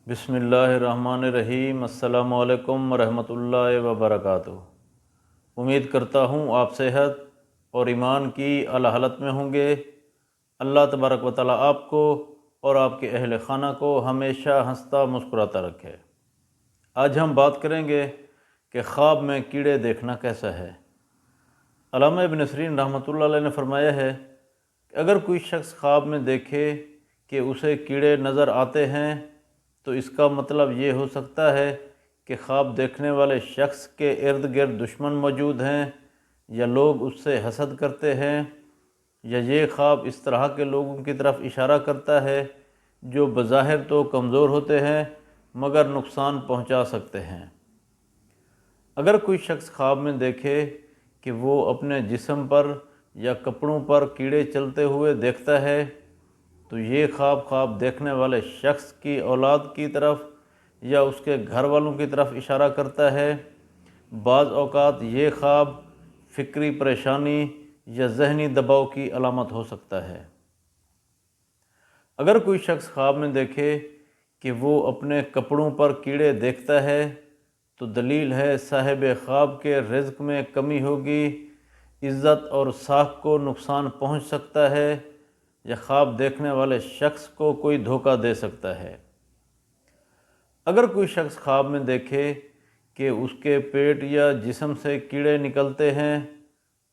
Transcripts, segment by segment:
بسم اللہ الرحمن الرحیم۔ السلام علیکم ورحمۃ اللہ وبرکاتہ۔ امید کرتا ہوں آپ صحت اور ایمان کی اعلیٰ حالت میں ہوں گے۔ اللہ تبارک و تعالیٰ آپ کو اور آپ کے اہل خانہ کو ہمیشہ ہنستا مسکراتا رکھے۔ آج ہم بات کریں گے کہ خواب میں کیڑے دیکھنا کیسا ہے۔ علامہ ابن سیرین رحمۃ اللہ علیہ نے فرمایا ہے کہ اگر کوئی شخص خواب میں دیکھے کہ اسے کیڑے نظر آتے ہیں تو اس کا مطلب یہ ہو سکتا ہے کہ خواب دیکھنے والے شخص کے ارد گرد دشمن موجود ہیں، یا لوگ اس سے حسد کرتے ہیں، یا یہ خواب اس طرح کے لوگوں کی طرف اشارہ کرتا ہے جو بظاہر تو کمزور ہوتے ہیں مگر نقصان پہنچا سکتے ہیں۔ اگر کوئی شخص خواب میں دیکھے کہ وہ اپنے جسم پر یا کپڑوں پر کیڑے چلتے ہوئے دیکھتا ہے تو یہ خواب دیکھنے والے شخص کی اولاد کی طرف یا اس کے گھر والوں کی طرف اشارہ کرتا ہے۔ بعض اوقات یہ خواب فکری پریشانی یا ذہنی دباؤ کی علامت ہو سکتا ہے۔ اگر کوئی شخص خواب میں دیکھے کہ وہ اپنے کپڑوں پر کیڑے دیکھتا ہے تو دلیل ہے صاحب خواب کے رزق میں کمی ہوگی، عزت اور ساکھ کو نقصان پہنچ سکتا ہے، یا خواب دیکھنے والے شخص کو کوئی دھوکہ دے سکتا ہے۔ اگر کوئی شخص خواب میں دیکھے کہ اس کے پیٹ یا جسم سے کیڑے نکلتے ہیں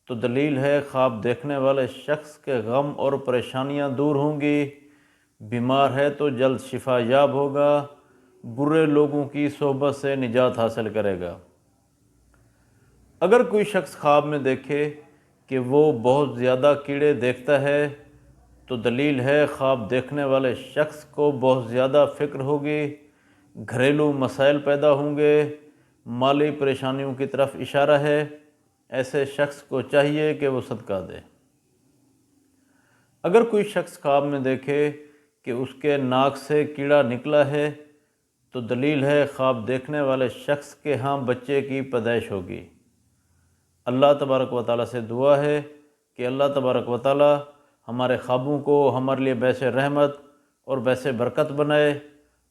تو دلیل ہے خواب دیکھنے والے شخص کے غم اور پریشانیاں دور ہوں گی، بیمار ہے تو جلد شفا یاب ہوگا، برے لوگوں کی صحبت سے نجات حاصل کرے گا۔ اگر کوئی شخص خواب میں دیکھے کہ وہ بہت زیادہ کیڑے دیکھتا ہے تو دلیل ہے خواب دیکھنے والے شخص کو بہت زیادہ فکر ہوگی، گھریلو مسائل پیدا ہوں گے، مالی پریشانیوں کی طرف اشارہ ہے۔ ایسے شخص کو چاہیے کہ وہ صدقہ دے۔ اگر کوئی شخص خواب میں دیکھے کہ اس کے ناک سے کیڑا نکلا ہے تو دلیل ہے خواب دیکھنے والے شخص کے ہاں بچے کی پیدائش ہوگی۔ اللہ تبارک و تعالیٰ سے دعا ہے کہ اللہ تبارک و تعالیٰ ہمارے خوابوں کو ہمارے لیے باعث رحمت اور باعث برکت بنائے۔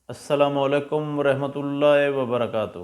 السلام علیکم ورحمۃ اللہ وبرکاتہ۔